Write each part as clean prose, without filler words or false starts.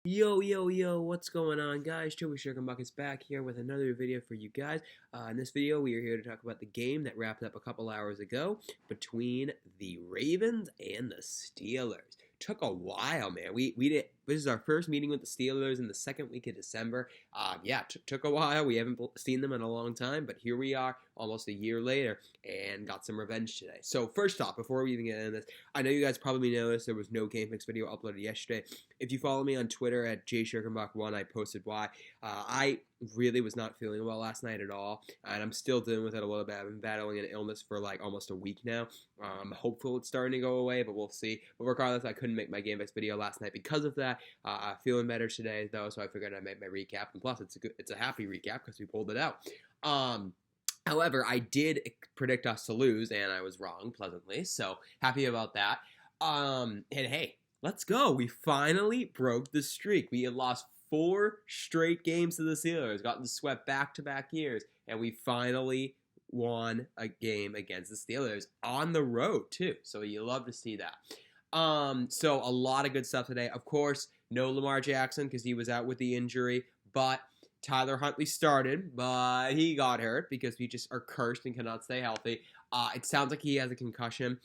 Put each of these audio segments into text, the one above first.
Yo, what's going on, guys? Joey Sugarbuck is back here with another video for you guys. In this video, we are here to talk about the game that wrapped up a couple hours ago between the Ravens and the Steelers. Took a while, man. We did. This is our first meeting with the Steelers in the second week of December. Took a while. We haven't seen them in a long time, but here we are, almost a year later, and got some revenge today. So first off, before we even get into this, I know you guys probably noticed there was no Game Fix video uploaded yesterday. If you follow me on Twitter at jshirkenbach1, I posted why. I really was not feeling well last night at all, and I'm still dealing with it a little bit. I've been battling an illness for like almost a week now. I'm hopeful it's starting to go away, but we'll see. But regardless, I couldn't make my Game Fix video last night because of that. Feeling better today though, so I figured I'd make my recap, and plus it's a happy recap because we pulled it out. However, I did predict us to lose, and I was wrong pleasantly, so happy about that. And hey, let's go. We finally broke the streak. We had lost 4 straight games to the Steelers, gotten swept back-to-back years, and we finally won a game against the Steelers on the road, too. So you love to see that. So a lot of good stuff today. Of course, no Lamar Jackson because he was out with the injury, but Tyler Huntley started, but he got hurt because we just are cursed and cannot stay healthy. It sounds like he has a concussion.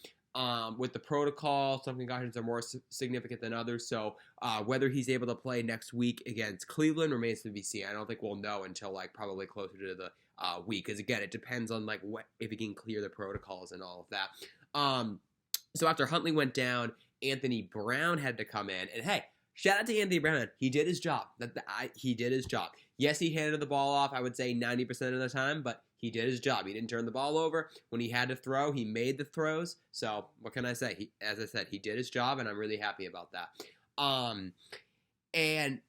With the protocol, some concussions are more significant than others. So whether he's able to play next week against Cleveland remains to be seen. I don't think we'll know until like probably closer to the week, because again, it depends on like if he can clear the protocols and all of that. So after Huntley went down, Anthony Brown had to come in, and hey, shout out to Anthony Brown. He did his job. He did his job. Yes, he handed the ball off, I would say 90% of the time, but he did his job. He didn't turn the ball over. When he had to throw, he made the throws. So what can I say? As I said, he did his job, and I'm really happy about that. And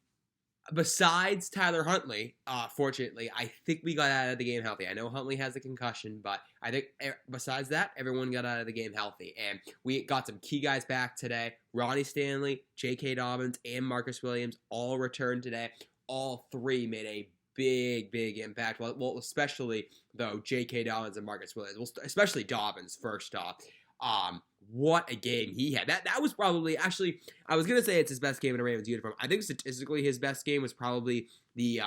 besides Tyler Huntley, fortunately, I think we got out of the game healthy. I know Huntley has a concussion, but I think besides that, everyone got out of the game healthy. And we got some key guys back today. Ronnie Stanley, J.K. Dobbins, and Marcus Williams all returned today. All 3 made a big impact. Well, especially, though, J.K. Dobbins and Marcus Williams. Well, especially Dobbins, first off. What a game he had. That was probably, actually, I was going to say it's his best game in a Ravens uniform. I think statistically his best game was probably the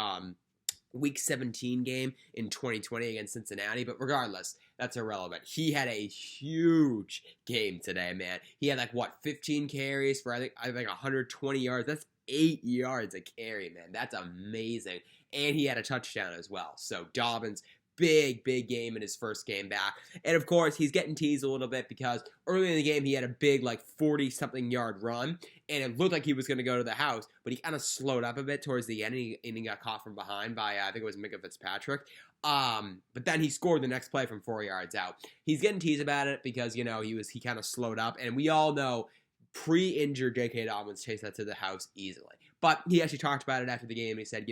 Week 17 game in 2020 against Cincinnati, but regardless, that's irrelevant. He had a huge game today, man. He had 15 carries for I think 120 yards. That's 8 yards a carry, man. That's amazing. And he had a touchdown as well. So Dobbins, big game in his first game back. And of course, he's getting teased a little bit because early in the game, he had a big 40-something yard run, and it looked like he was going to go to the house, but he kind of slowed up a bit towards the end, and he got caught from behind by, I think it was Minkah Fitzpatrick. But then he scored the next play from 4 yards out. He's getting teased about it because, he kind of slowed up, and we all know pre-injured J.K. Dobbins takes that to the house easily. But he actually talked about it after the game. He said,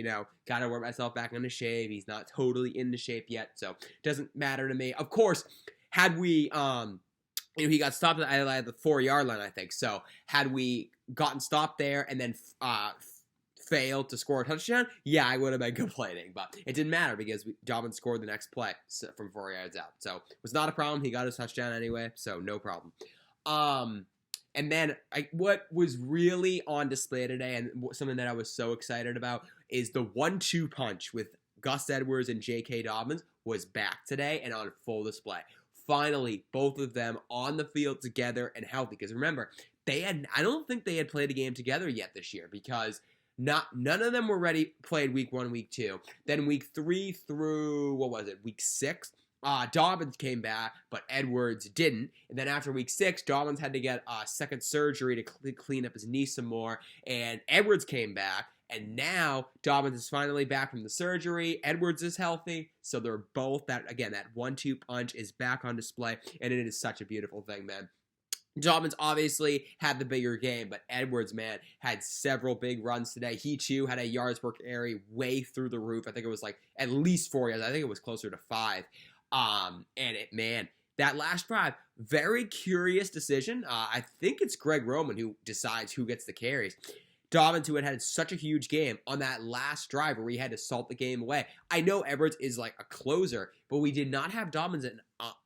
gotta work myself back into shape. He's not totally into shape yet, so it doesn't matter to me. Of course, had we, he got stopped at the 4-yard line, I think. So had we gotten stopped there and then failed to score a touchdown, yeah, I would have been complaining. But it didn't matter because Dobbins scored the next play from 4 yards out. So it was not a problem. He got his touchdown anyway, so no problem. And then what was really on display today, and something that I was so excited about, is the 1-2 punch with Gus Edwards and J.K. Dobbins was back today and on full display. Finally, both of them on the field together and healthy. Because remember, I don't think they had played a game together yet this year, because none of them were played week 1, week 2. Then week 3 through, week 6? Dobbins came back, but Edwards didn't. And then after week 6, Dobbins had to get a second surgery to clean up his knee some more. And Edwards came back. And now Dobbins is finally back from the surgery. Edwards is healthy. So they're both, that 1-2 punch is back on display. And it is such a beautiful thing, man. Dobbins obviously had the bigger game, but Edwards, man, had several big runs today. He, too, had a yards per carry way through the roof. I think it was at least 4 yards. I think it was closer to 5. That last drive, very curious decision. I think it's Greg Roman who decides who gets the carries. Dobbins, who had such a huge game on that last drive where he had to salt the game away. I know Edwards is like a closer, but we did not have Dobbins in,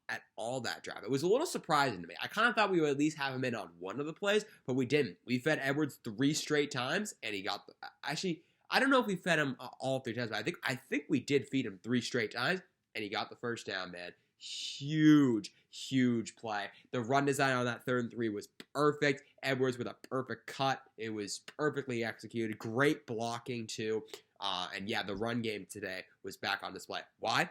at all that drive. It was a little surprising to me. I kind of thought we would at least have him in on one of the plays, but we didn't. We fed Edwards 3 straight times, and he got actually, I don't know if we fed him all 3 times, but I think we did feed him 3 straight times, and he got the first down, man. Huge play. The run design on that 3rd and 3 was perfect. Edwards with a perfect cut. It was perfectly executed. Great blocking, too. And yeah, the run game today was back on display. Why?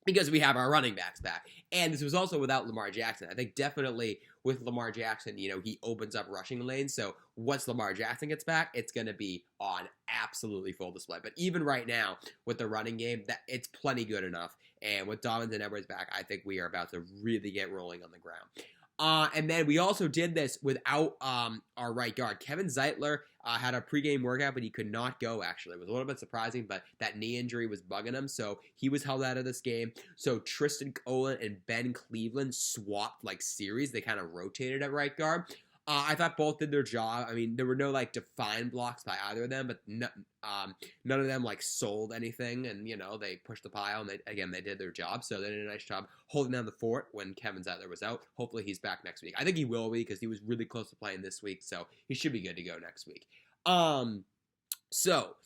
Because we have our running backs back. And this was also without Lamar Jackson. I think definitely with Lamar Jackson, he opens up rushing lanes. So once Lamar Jackson gets back, it's going to be on absolutely full display. But even right now, with the running game, it's plenty good enough. And with Dobbins and Edwards back, I think we are about to really get rolling on the ground. And then we also did this without our right guard. Kevin Zeitler had a pregame workout, but he could not go, actually. It was a little bit surprising, but that knee injury was bugging him, so he was held out of this game. So Tristan Colin and Ben Cleveland swapped, series. They kind of rotated at right guard. I thought both did their job. I mean, there were no, defined blocks by either of them, but none of them, sold anything, and, they pushed the pile, and they did their job, so they did a nice job holding down the fort when Kevin Zeitler was out. Hopefully he's back next week. I think he will be, because he was really close to playing this week, so he should be good to go next week. So,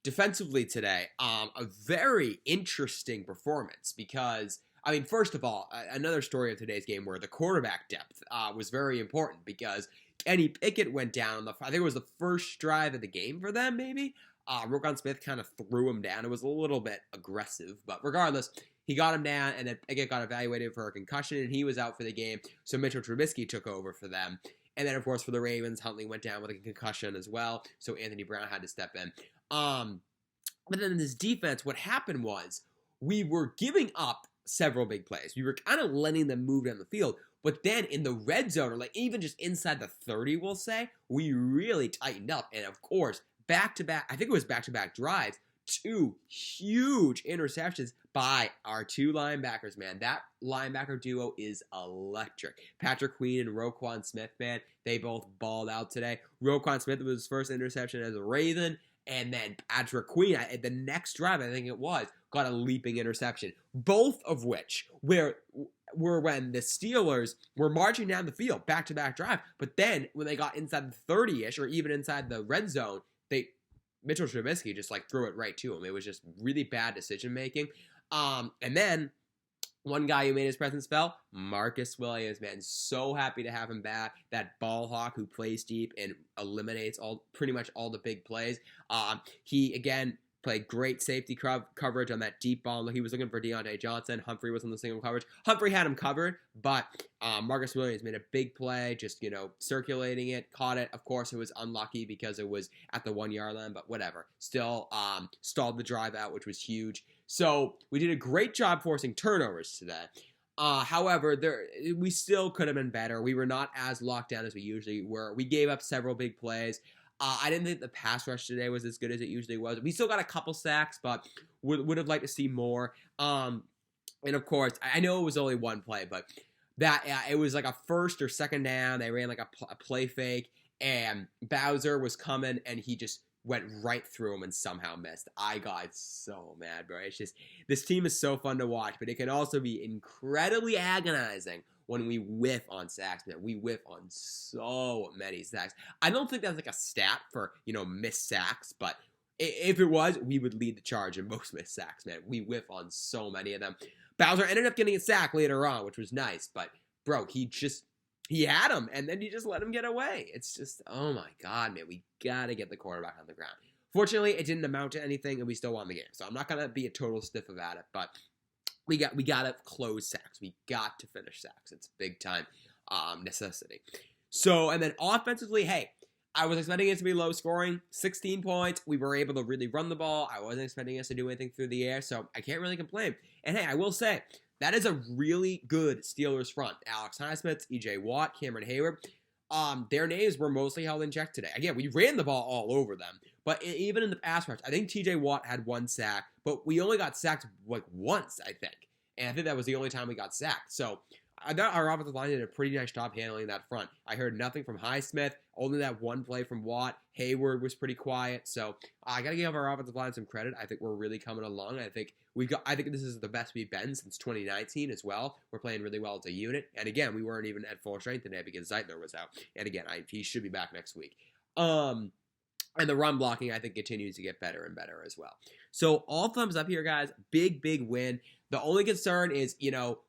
defensively today, a very interesting performance, because first of all, another story of today's game where the quarterback depth was very important, because Kenny Pickett went down. I think it was the first drive of the game for them, maybe. Roquan Smith kind of threw him down. It was a little bit aggressive, but regardless, he got him down, and then Pickett got evaluated for a concussion, and he was out for the game, so Mitchell Trubisky took over for them. And then, of course, for the Ravens, Huntley went down with a concussion as well, so Anthony Brown had to step in. But then in this defense, what happened was we were giving up several big plays. We were kind of letting them move down the field. But then in the red zone, or even just inside the 30, we'll say, we really tightened up. And of course, back-to-back, I think it was back-to-back drives, 2 huge interceptions by our 2 linebackers, man. That linebacker duo is electric. Patrick Queen and Roquan Smith, man, they both balled out today. Roquan Smith was his first interception as a Raven. And then Patrick Queen, the next drive, I think it was, got a leaping interception. Both of which were when the Steelers were marching down the field, back-to-back drive. But then when they got inside the 30-ish, or even inside the red zone, Mitchell Trubisky just threw it right to him. It was just really bad decision-making. And then one guy who made his presence felt, Marcus Williams, man. So happy to have him back. That ball hawk who plays deep and eliminates pretty much all the big plays. He, again, played great safety coverage on that deep ball. He was looking for Deontay Johnson. Humphrey was on the single coverage. Humphrey had him covered, but Marcus Williams made a big play, just, circulating it, caught it. Of course, it was unlucky because it was at the 1-yard line, but whatever. Still stalled the drive out, which was huge. So we did a great job forcing turnovers today. However, we still could have been better. We were not as locked down as we usually were. We gave up several big plays. I didn't think the pass rush today was as good as it usually was. We still got a couple sacks, but would have liked to see more. And of course, I know it was only one play, but it was a first or second down. They ran a play fake, and Bowser was coming, and he just went right through him and somehow missed. I got so mad, bro. It's just, this team is so fun to watch, but it can also be incredibly agonizing when we whiff on sacks, man. We whiff on so many sacks. I don't think that's a stat for, missed sacks, but if it was, we would lead the charge in most missed sacks, man. We whiff on so many of them. Bowser ended up getting a sack later on, which was nice, but, bro, he had him, and then you just let him get away. It's just, oh my God, man, we gotta get the quarterback on the ground. Fortunately, it didn't amount to anything, and we still won the game. So I'm not gonna be a total stiff about it, but we gotta close sacks. We got to finish sacks. It's big time necessity. So, and then offensively, hey, I was expecting it to be low scoring, 16 points. We were able to really run the ball. I wasn't expecting us to do anything through the air, so I can't really complain. And hey, I will say, that is a really good Steelers front. Alex Highsmith, E.J. Watt, Cameron Hayward. Their names were mostly held in check today. Again, we ran the ball all over them. But even in the pass rush, I think T.J. Watt had 1 sack. But we only got sacked once, I think. And I think that was the only time we got sacked. So I thought our offensive line did a pretty nice job handling that front. I heard nothing from Highsmith Only that one play from Watt. Hayward was pretty quiet. So I got to give our offensive line some credit. I think we're really coming along. I think this is the best we've been since 2019 as well. We're playing really well as a unit. And again, we weren't even at full strength today because Zeitler was out. And again, he should be back next week. And the run blocking, I think, continues to get better and better as well. So all thumbs up here, guys. Big win. The only concern is,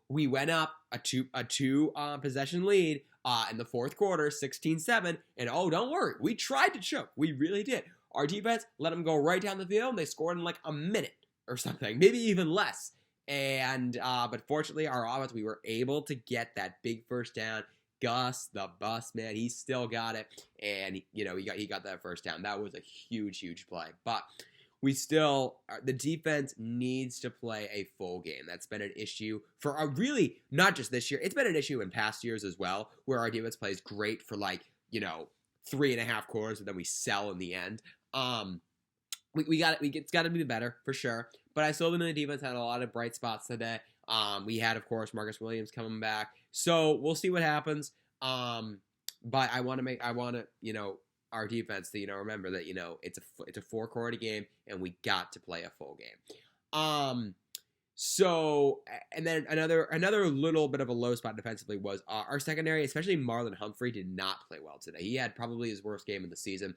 we went up a two possession lead in the fourth quarter, 16-7. And don't worry, we tried to choke. We really did. Our defense let them go right down the field. And they scored in like a minute or something, maybe even less. And but fortunately, our offense, we were able to get that big first down. Gus, the bus, man, he still got it, and he got that first down. That was a huge play. But the defense needs to play a full game. That's been an issue for really not just this year. It's been an issue in past years as well, where our defense plays great for 3.5 quarters, and then we sell in the end. It's got to be better for sure. But I still think the defense had a lot of bright spots today. We had, of course, Marcus Williams coming back. So we'll see what happens. But I want our defense to, remember that, it's a 4-quarter game and we got to play a full game. So, and then another little bit of a low spot defensively was our secondary, especially Marlon Humphrey, did not play well today. He had probably his worst game of the season.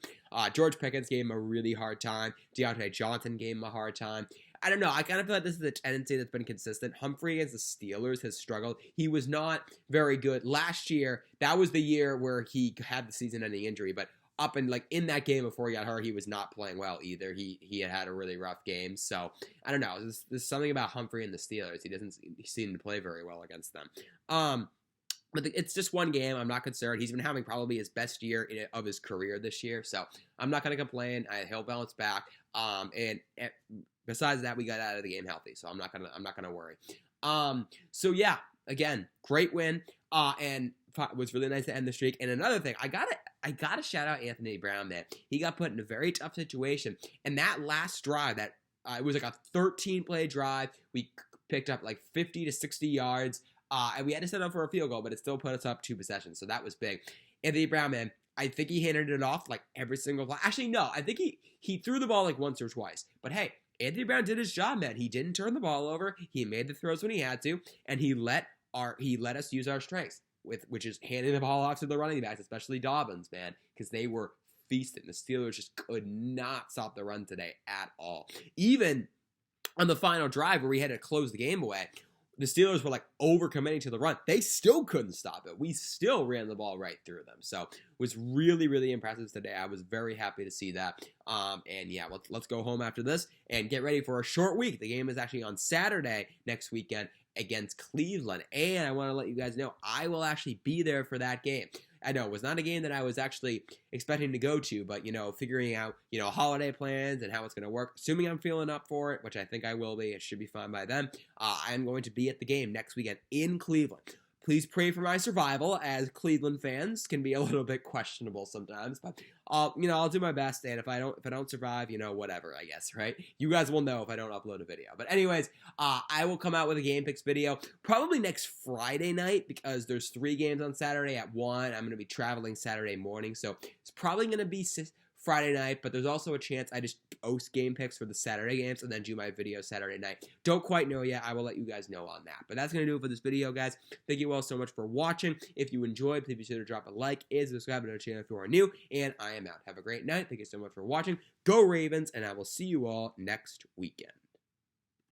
George Pickens gave him a really hard time. Deontay Johnson gave him a hard time. I don't know. I kind of feel like this is a tendency that's been consistent. Humphrey against the Steelers has struggled. He was not very good last year. That was the year where he had the season-ending injury, but up in that game before he got hurt, he was not playing well either. He had a really rough game. So I don't know. There's something about Humphrey and the Steelers. He doesn't seem to play very well against them. But it's just one game. I'm not concerned. He's been having probably his best year of his career this year. So I'm not going to complain. He'll bounce back. And besides that, we got out of the game healthy. So I'm not gonna worry. So yeah, again, great win. And it was really nice to end the streak. And another thing, I gotta shout out Anthony Brown, man. He got put in a very tough situation. And that last drive, it was like a 13-play drive. We picked up 50 to 60 yards. And we had to set up for a field goal, but it still put us up 2 possessions. So that was big. Anthony Brown, man, I think he handed it off every single play. Actually, no. I think he threw the ball once or twice. But hey, Anthony Brown did his job, man. He didn't turn the ball over. He made the throws when he had to, and he let us use our strengths, which is handing the ball off to the running backs, especially Dobbins, man, because they were feasting. The Steelers just could not stop the run today at all. Even on the final drive where we had to close the game away, the Steelers were overcommitting to the run. They still couldn't stop it. We still ran the ball right through them. So it was really, really impressive today. I was very happy to see that. And yeah, let's go home after this and get ready for a short week. The game is actually on Saturday next weekend against Cleveland. And I want to let you guys know I will actually be there for that game. I know it was not a game that I was actually expecting to go to, but, figuring out, holiday plans and how it's going to work, assuming I'm feeling up for it, which I think I will be, it should be fine by then, I'm going to be at the game next weekend in Cleveland. Please pray for my survival, as Cleveland fans can be a little bit questionable sometimes, but I'll do my best, and if I don't survive, whatever, I guess, right? You guys will know if I don't upload a video. But anyways, I will come out with a game picks video probably next Friday night, because there's 3 games on Saturday at 1. I'm going to be traveling Saturday morning, so it's probably going to be Friday night, but there's also a chance I just post game picks for the Saturday games and then do my video Saturday night. Don't quite know yet. I will let you guys know on that. But that's going to do it for this video, guys. Thank you all so much for watching. If you enjoyed, please be sure to drop a like and subscribe to our channel if you are new. And I am out. Have a great night. Thank you so much for watching. Go Ravens, and I will see you all next weekend.